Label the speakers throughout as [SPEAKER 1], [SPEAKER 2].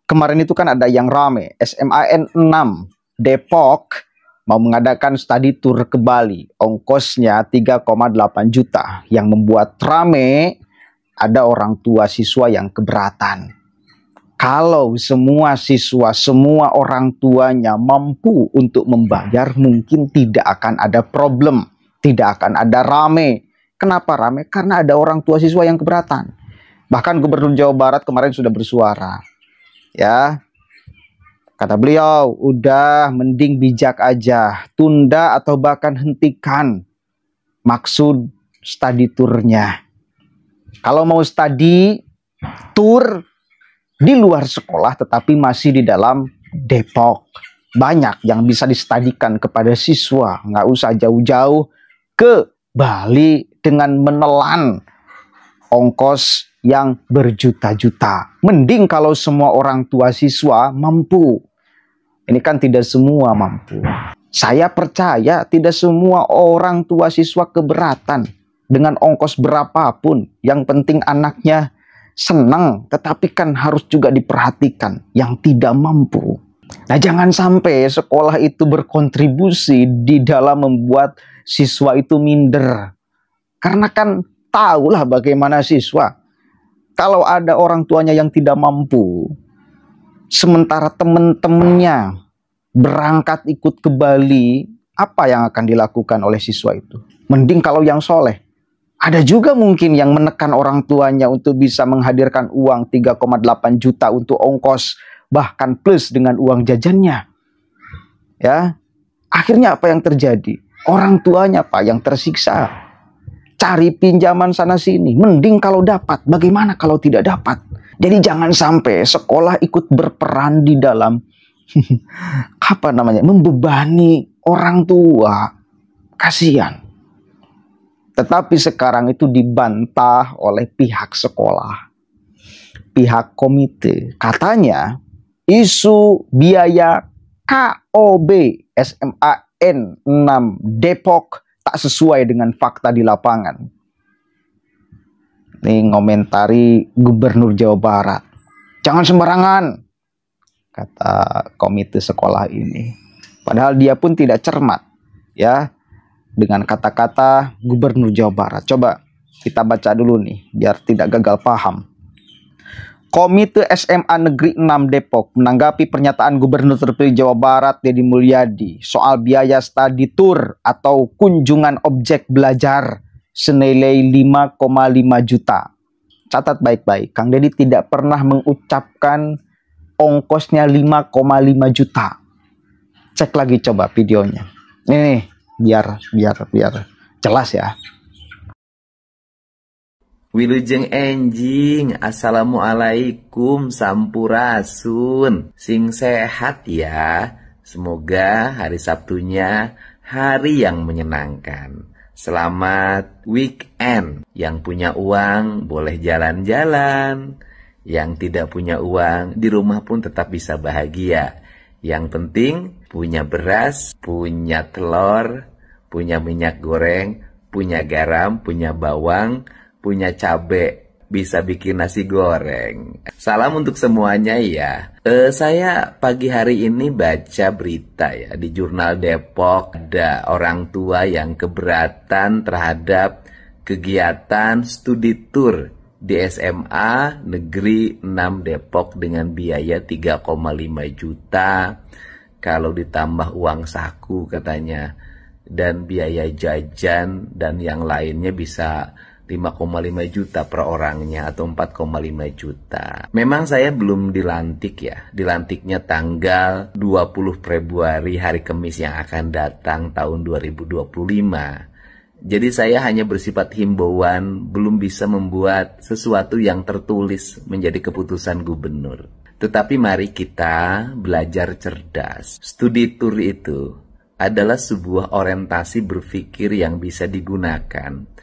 [SPEAKER 1] kemarin itu kan ada yang rame, SMAN 6 Depok mau mengadakan study tour ke Bali, ongkosnya 3,8 juta. Yang membuat rame, ada orang tua siswa yang keberatan. Kalau semua siswa, semua orang tuanya mampu untuk membayar, mungkin tidak akan ada problem, tidak akan ada rame. Kenapa rame? Karena ada orang tua siswa yang keberatan. Bahkan Gubernur Jawa Barat kemarin sudah bersuara. Ya, kata beliau, udah mending bijak aja, tunda atau bahkan hentikan maksud study tournya. Kalau mau study tour di luar sekolah tetapi masih di dalam Depok, banyak yang bisa distudikan kepada siswa. Nggak usah jauh-jauh ke Bali dengan menelan ongkos yang berjuta-juta. Mending kalau semua orang tua siswa mampu. Ini kan tidak semua mampu. Saya percaya tidak semua orang tua siswa keberatan dengan ongkos berapapun. Yang penting anaknya senang, tetapi kan harus juga diperhatikan yang tidak mampu. Nah, jangan sampai sekolah itu berkontribusi di dalam membuat siswa itu minder. Karena kan tahulah bagaimana siswa. Kalau ada orang tuanya yang tidak mampu, sementara teman-temannya berangkat ikut ke Bali, apa yang akan dilakukan oleh siswa itu? Mending kalau yang soleh. Ada juga mungkin yang menekan orang tuanya untuk bisa menghadirkan uang 3,8 juta untuk ongkos, bahkan plus dengan uang jajannya. Ya, akhirnya apa yang terjadi? Orang tuanya Pak yang tersiksa. Cari pinjaman sana sini. Mending kalau dapat, bagaimana kalau tidak dapat? Jadi jangan sampai sekolah ikut berperan di dalam apa namanya? Membebani orang tua. Kasihan. Tetapi sekarang itu dibantah oleh pihak sekolah, pihak komite. Katanya isu biaya KOB SMAN 6 Depok tak sesuai dengan fakta di lapangan. Ini ngomentari Gubernur Jawa Barat. Jangan sembarangan, kata komite sekolah ini. Padahal dia pun tidak cermat, ya, dengan kata-kata Gubernur Jawa Barat. Coba kita baca dulu nih, biar tidak gagal paham. Komite SMA Negeri 6 Depok menanggapi pernyataan Gubernur terpilih Jawa Barat Deddy Mulyadi soal biaya study tour atau kunjungan objek belajar senilai 5,5 juta. Catat baik-baik, Kang Deddy tidak pernah mengucapkan ongkosnya 5,5 juta. Cek lagi coba videonya. Ini biar jelas ya.
[SPEAKER 2] Wilujeng enjing, assalamualaikum sampurasun, sing sehat ya. Semoga hari Sabtunya hari yang menyenangkan. Selamat weekend. Yang punya uang boleh jalan-jalan, yang tidak punya uang di rumah pun tetap bisa bahagia. Yang penting punya beras, punya telur, punya minyak goreng, punya garam, punya bawang, punya cabai, bisa bikin nasi goreng. Salam untuk semuanya ya. Saya pagi hari ini baca berita ya di Jurnal Depok, ada orang tua yang keberatan terhadap kegiatan studi tour di SMA Negeri 6 Depok dengan biaya 3,5 juta. Kalau ditambah uang saku katanya, dan biaya jajan dan yang lainnya bisa 5,5 juta per orangnya atau 4,5 juta. Memang saya belum dilantik ya. Dilantiknya tanggal 20 Februari hari Kamis yang akan datang tahun 2025. Jadi saya hanya bersifat himbauan, belum bisa membuat sesuatu yang tertulis menjadi keputusan gubernur. Tetapi mari kita belajar cerdas. Studi tour itu adalah sebuah orientasi berpikir yang bisa digunakan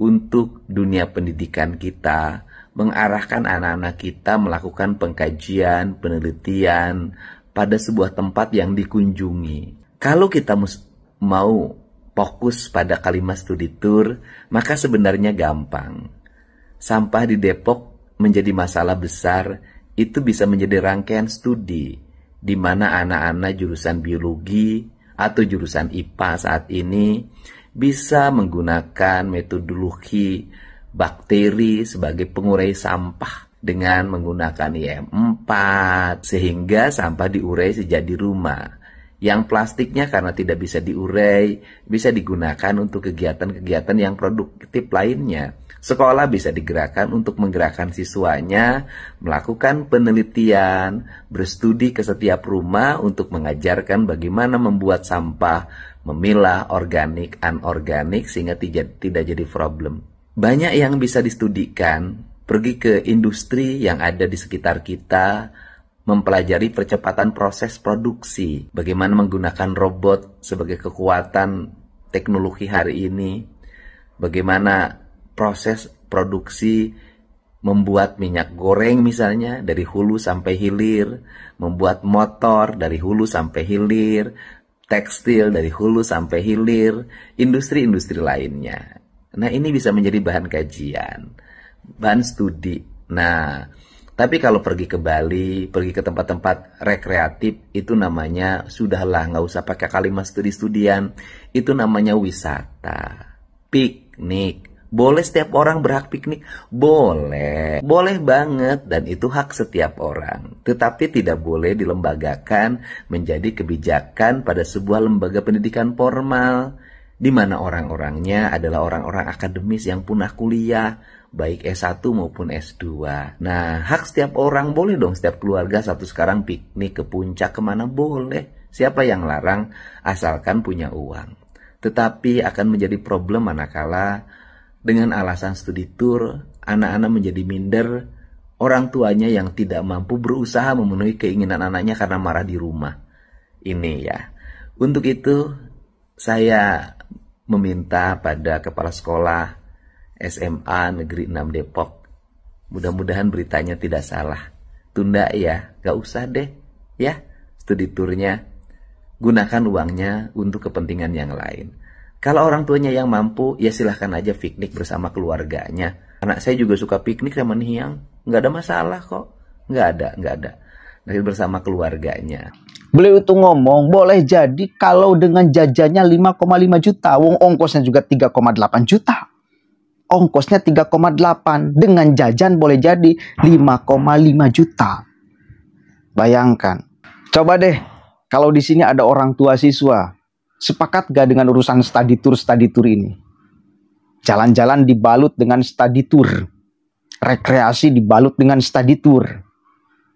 [SPEAKER 2] untuk dunia pendidikan kita, mengarahkan anak-anak kita melakukan pengkajian, penelitian pada sebuah tempat yang dikunjungi. Kalau kita mau fokus pada kalimat studi tour, maka sebenarnya gampang. Sampah di Depok menjadi masalah besar, itu bisa menjadi rangkaian studi di mana anak-anak jurusan biologi atau jurusan IPA saat ini bisa menggunakan metodologi bakteri sebagai pengurai sampah dengan menggunakan IM4 sehingga sampah diurai sejak di rumah. Yang plastiknya karena tidak bisa diurai, bisa digunakan untuk kegiatan-kegiatan yang produktif lainnya. Sekolah bisa digerakkan untuk menggerakkan siswanya, melakukan penelitian, berstudi ke setiap rumah untuk mengajarkan bagaimana membuat sampah, memilah organik, anorganik sehingga tidak jadi problem. Banyak yang bisa distudikan, pergi ke industri yang ada di sekitar kita, mempelajari percepatan proses produksi, bagaimana menggunakan robot sebagai kekuatan teknologi hari ini, bagaimana proses produksi membuat minyak goreng misalnya dari hulu sampai hilir, membuat motor dari hulu sampai hilir, tekstil dari hulu sampai hilir, industri-industri lainnya. Nah, ini bisa menjadi bahan kajian, bahan studi. Nah, tapi kalau pergi ke Bali, pergi ke tempat-tempat rekreatif, itu namanya, sudahlah, nggak usah pakai kalimat studi-studian. Itu namanya wisata. Piknik. Boleh setiap orang berhak piknik? Boleh. Boleh banget. Dan itu hak setiap orang. Tetapi tidak boleh dilembagakan menjadi kebijakan pada sebuah lembaga pendidikan formal, di mana orang-orangnya adalah orang-orang akademis yang punah kuliah, baik S1 maupun S2. Nah, hak setiap orang, boleh dong setiap keluarga satu sekarang piknik ke puncak kemana boleh. Siapa yang larang asalkan punya uang. Tetapi akan menjadi problem manakala dengan alasan studi tour, anak-anak menjadi minder, orang tuanya yang tidak mampu berusaha memenuhi keinginan anaknya karena marah di rumah. Ini ya. Untuk itu, saya meminta pada kepala sekolah SMA Negeri 6 Depok, mudah-mudahan beritanya tidak salah. Tunda ya, gak usah deh ya studi turnya. Gunakan uangnya untuk kepentingan yang lain. Kalau orang tuanya yang mampu, ya silahkan aja piknik bersama keluarganya. Anak saya juga suka piknik sama Nihiang, gak ada masalah kok. Gak ada. Nanti bersama keluarganya.
[SPEAKER 1] Beliau itu ngomong, boleh jadi kalau dengan jajannya 5,5 juta, wong ongkosnya juga 3,8 juta. Ongkosnya 3,8, dengan jajan boleh jadi 5,5 juta. Bayangkan. Coba deh, kalau di sini ada orang tua siswa, sepakat gak dengan urusan study tour ini? Jalan-jalan dibalut dengan study tour. Rekreasi dibalut dengan study tour.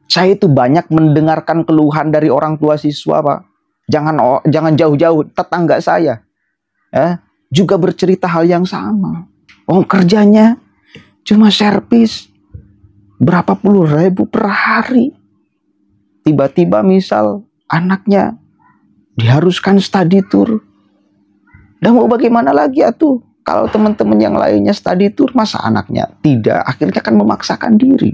[SPEAKER 1] Saya itu banyak mendengarkan keluhan dari orang tua siswa, Pak. Jangan jauh-jauh, tetangga saya juga bercerita hal yang sama. Oh, kerjanya cuma servis berapa puluh ribu per hari. Tiba-tiba misal anaknya diharuskan study tour. Dan mau bagaimana lagi atuh? Kalau teman-teman yang lainnya study tour, masa anaknya tidak? Akhirnya akan memaksakan diri.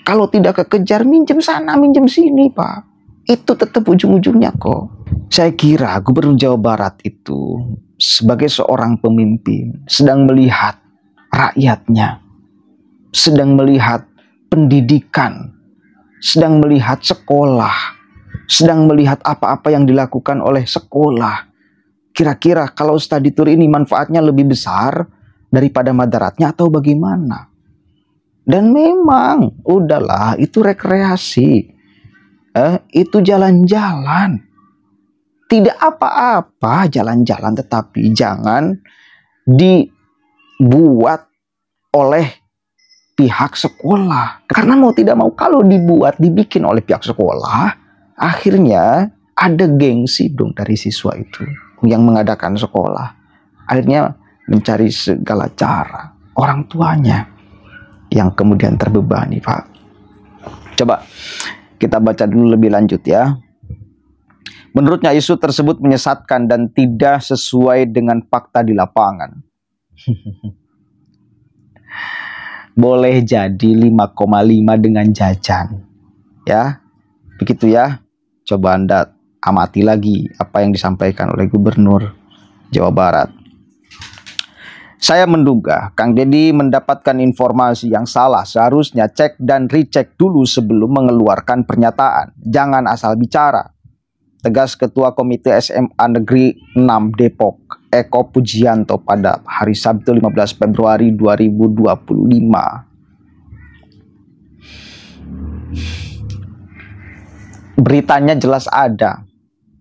[SPEAKER 1] Kalau tidak kekejar, minjem sana, minjem sini, Pak. Itu tetap ujung-ujungnya kok. Saya kira Gubernur Jawa Barat itu sebagai seorang pemimpin sedang melihat rakyatnya, sedang melihat pendidikan, sedang melihat sekolah, sedang melihat apa-apa yang dilakukan oleh sekolah. Kira-kira kalau study tour ini manfaatnya lebih besar daripada madaratnya atau bagaimana? Dan memang udahlah, itu rekreasi, itu jalan-jalan, tidak apa-apa jalan-jalan, tetapi jangan dibuat oleh pihak sekolah. Karena mau tidak mau, kalau dibikin oleh pihak sekolah, akhirnya ada gengsi dong dari siswa itu yang mengadakan sekolah. Akhirnya mencari segala cara, orang tuanya yang kemudian terbebani, Pak. Coba kita baca dulu lebih lanjut ya. Menurutnya isu tersebut menyesatkan dan tidak sesuai dengan fakta di lapangan. Boleh jadi 5,5 dengan jajan. Ya. Begitu ya. Coba Anda amati lagi apa yang disampaikan oleh Gubernur Jawa Barat. Saya menduga Kang Deddy mendapatkan informasi yang salah. Seharusnya cek dan recheck dulu sebelum mengeluarkan pernyataan. Jangan asal bicara. Tegas Ketua Komite SMA Negeri 6 Depok, Eko Pujianto pada hari Sabtu 15 Februari 2025. Beritanya jelas ada.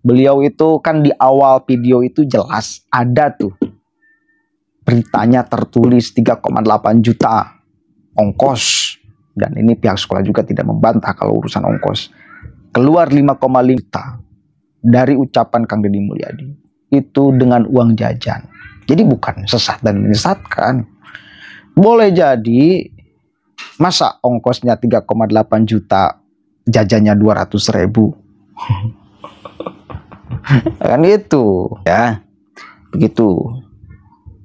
[SPEAKER 1] Beliau itu kan di awal video itu jelas ada tuh. Beritanya tertulis 3,8 juta ongkos. Dan ini pihak sekolah juga tidak membantah kalau urusan ongkos. Keluar 5,5 juta dari ucapan Kang Deddy Mulyadi. Itu dengan uang jajan. Jadi bukan sesat dan menyesatkan. Boleh jadi masa ongkosnya 3,8 juta, jajannya 200.000. Kan itu ya. Begitu.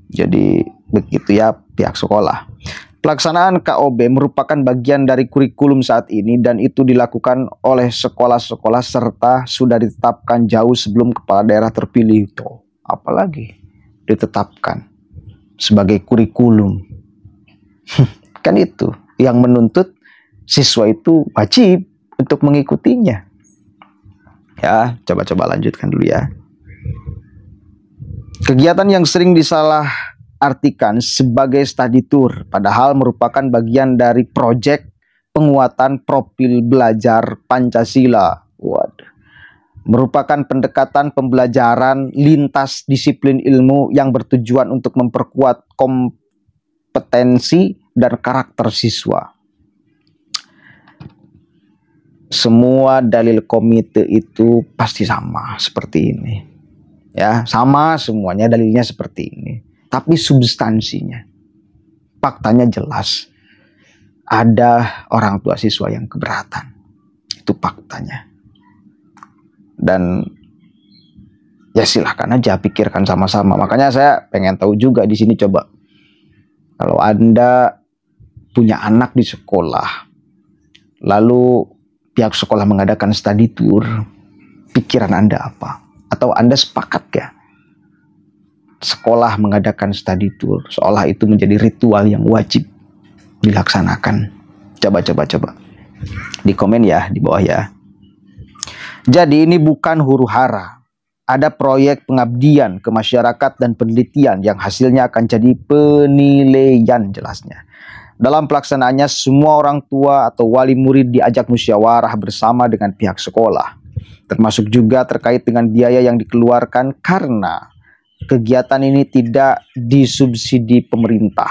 [SPEAKER 1] Jadi begitu ya pihak sekolah. Pelaksanaan KOB merupakan bagian dari kurikulum saat ini dan itu dilakukan oleh sekolah-sekolah serta sudah ditetapkan jauh sebelum kepala daerah terpilih itu. Apalagi ditetapkan sebagai kurikulum. Kan itu yang menuntut siswa itu wajib untuk mengikutinya. Ya, coba-coba lanjutkan dulu ya. Kegiatan yang sering disalahartikan sebagai study tour padahal merupakan bagian dari proyek penguatan profil belajar Pancasila. Waduh. Merupakan pendekatan pembelajaran lintas disiplin ilmu yang bertujuan untuk memperkuat kompetensi dan karakter siswa. Semua dalil komite itu pasti sama seperti ini. Ya, sama semuanya dalilnya seperti ini. Tapi substansinya, faktanya jelas. Ada orang tua siswa yang keberatan. Itu faktanya. Dan ya silahkan aja pikirkan sama-sama. Makanya saya pengen tahu juga di sini coba. Kalau Anda punya anak di sekolah, lalu pihak sekolah mengadakan study tour, pikiran Anda apa? Atau Anda sepakat ya? Sekolah mengadakan study tour, seolah itu menjadi ritual yang wajib dilaksanakan. Coba. Di komen ya, di bawah ya. Jadi ini bukan huru-hara. Ada proyek pengabdian ke masyarakat dan penelitian yang hasilnya akan jadi penilaian jelasnya. Dalam pelaksanaannya semua orang tua atau wali murid diajak musyawarah bersama dengan pihak sekolah. Termasuk juga terkait dengan biaya yang dikeluarkan karena kegiatan ini tidak disubsidi pemerintah.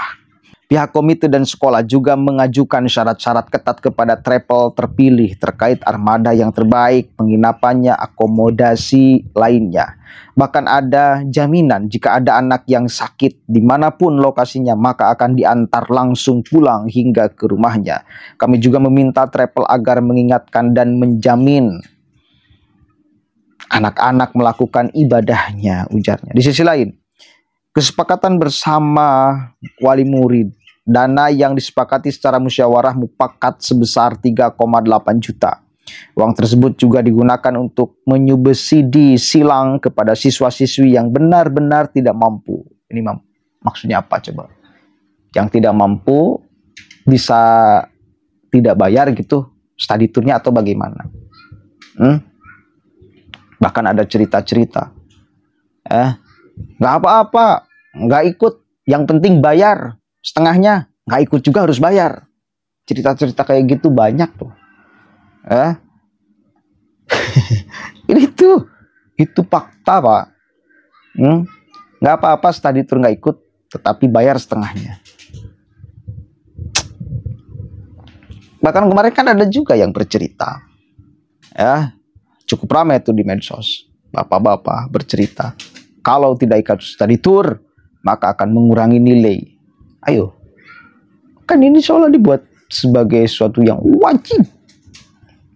[SPEAKER 1] Pihak komite dan sekolah juga mengajukan syarat-syarat ketat kepada travel terpilih terkait armada yang terbaik, penginapannya, akomodasi lainnya. Bahkan ada jaminan jika ada anak yang sakit dimanapun lokasinya maka akan diantar langsung pulang hingga ke rumahnya. Kami juga meminta travel agar mengingatkan dan menjamin anak-anak melakukan ibadahnya, ujarnya. Di sisi lain, kesepakatan bersama wali murid, dana yang disepakati secara musyawarah mufakat sebesar 3,8 juta. Uang tersebut juga digunakan untuk menyubsidi silang kepada siswa-siswi yang benar-benar tidak mampu. Ini maksudnya apa coba? Yang tidak mampu bisa tidak bayar gitu study tournya atau bagaimana? Bahkan ada cerita-cerita. Nggak apa-apa, nggak ikut. Yang penting bayar. Setengahnya, nggak ikut juga harus bayar. Cerita-cerita kayak gitu banyak tuh. Itu fakta, Pak. Nggak apa-apa study tour nggak ikut, tetapi bayar setengahnya. Bahkan kemarin kan ada juga yang bercerita. Cukup ramai itu di medsos. Bapak-bapak bercerita, kalau tidak ikut study tour, maka akan mengurangi nilai. Ayo. Kan ini seolah dibuat sebagai sesuatu yang wajib.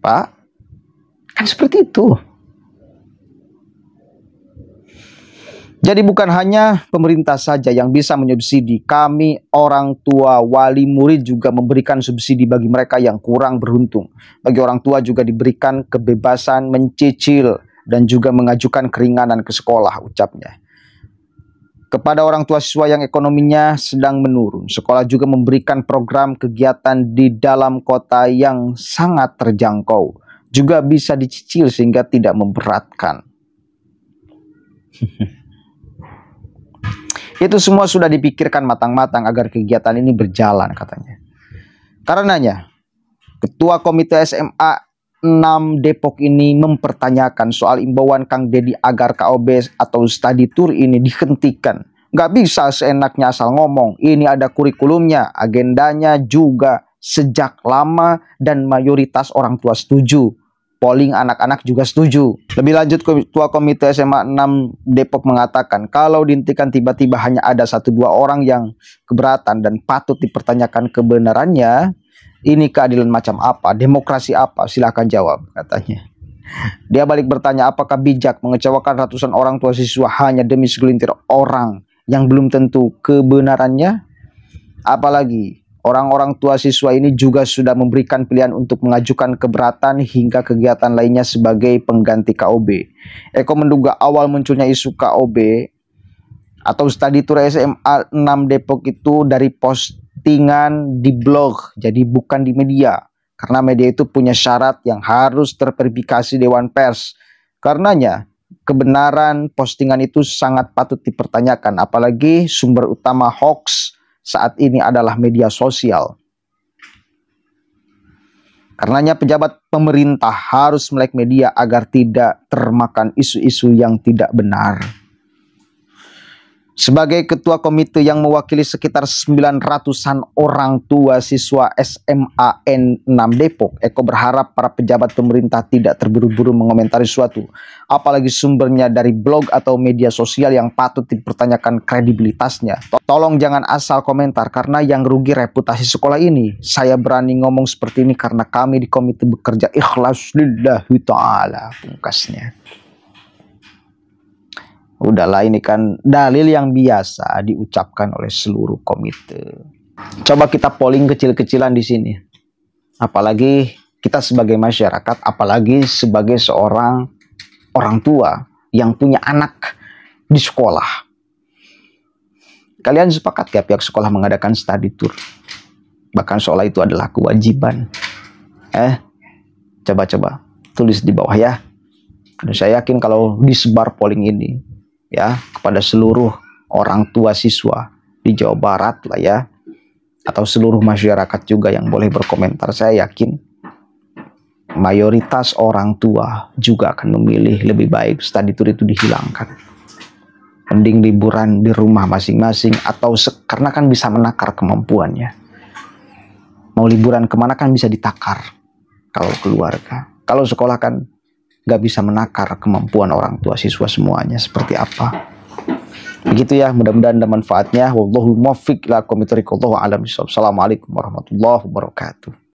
[SPEAKER 1] Pak. Kan seperti itu. Jadi bukan hanya pemerintah saja yang bisa menyubsidi. Kami orang tua wali murid juga memberikan subsidi bagi mereka yang kurang beruntung. Bagi orang tua juga diberikan kebebasan mencicil dan juga mengajukan keringanan ke sekolah, ucapnya. Kepada orang tua siswa yang ekonominya sedang menurun, sekolah juga memberikan program kegiatan di dalam kota yang sangat terjangkau. Juga bisa dicicil sehingga tidak memberatkan. Itu semua sudah dipikirkan matang-matang agar kegiatan ini berjalan katanya. Karenanya, Ketua Komite SMA 6 Depok ini mempertanyakan soal imbauan Kang Deddy agar KOB atau study tour ini dihentikan. Nggak bisa seenaknya asal ngomong. Ini ada kurikulumnya, agendanya juga sejak lama dan mayoritas orang tua setuju. Polling anak-anak juga setuju. Lebih lanjut, Ketua Komite SMA 6 Depok mengatakan kalau dihentikan tiba-tiba hanya ada 1-2 orang yang keberatan dan patut dipertanyakan kebenarannya. Ini keadilan macam apa? Demokrasi apa? Silahkan jawab, katanya. Dia balik bertanya, apakah bijak mengecewakan ratusan orang tua siswa hanya demi segelintir orang yang belum tentu kebenarannya? Apalagi orang-orang tua siswa ini juga sudah memberikan pilihan untuk mengajukan keberatan hingga kegiatan lainnya sebagai pengganti KOB. Eko menduga awal munculnya isu KOB atau study tour SMA 6 Depok itu dari postingan di blog, jadi bukan di media. Karena media itu punya syarat yang harus terverifikasi Dewan Pers. Karenanya, kebenaran postingan itu sangat patut dipertanyakan, apalagi sumber utama hoax saat ini adalah media sosial. Karenanya pejabat pemerintah harus melek media agar tidak termakan isu-isu yang tidak benar. Sebagai ketua komite yang mewakili sekitar 900-an orang tua siswa SMA N6 Depok, Eko berharap para pejabat pemerintah tidak terburu-buru mengomentari suatu, apalagi sumbernya dari blog atau media sosial yang patut dipertanyakan kredibilitasnya. Tolong jangan asal komentar karena yang rugi reputasi sekolah ini. Saya berani ngomong seperti ini karena kami di komite bekerja ikhlas lillahi ta'ala, pungkasnya. Udahlah, ini kan dalil yang biasa diucapkan oleh seluruh komite. Coba kita polling kecil-kecilan di sini. Apalagi kita sebagai masyarakat, apalagi sebagai seorang orang tua yang punya anak di sekolah. Kalian sepakat ya pihak sekolah mengadakan study tour? Bahkan seolah itu adalah kewajiban. Coba-coba tulis di bawah ya. Dan saya yakin kalau disebar polling ini ya kepada seluruh orang tua siswa di Jawa Barat lah ya, atau seluruh masyarakat juga yang boleh berkomentar, saya yakin mayoritas orang tua juga akan memilih lebih baik study tour itu dihilangkan. Mending liburan di rumah masing-masing, atau karena kan bisa menakar kemampuannya. Mau liburan kemana kan bisa ditakar kalau keluarga. Kalau sekolah kan nggak bisa menakar kemampuan orang tua siswa semuanya seperti apa. Begitu ya, mudah-mudahan ada manfaatnya. Wallahu muwaffiq ila aqwamit thoriq. Wallahu a'lam bishawab. Assalamualaikum warahmatullahi wabarakatuh.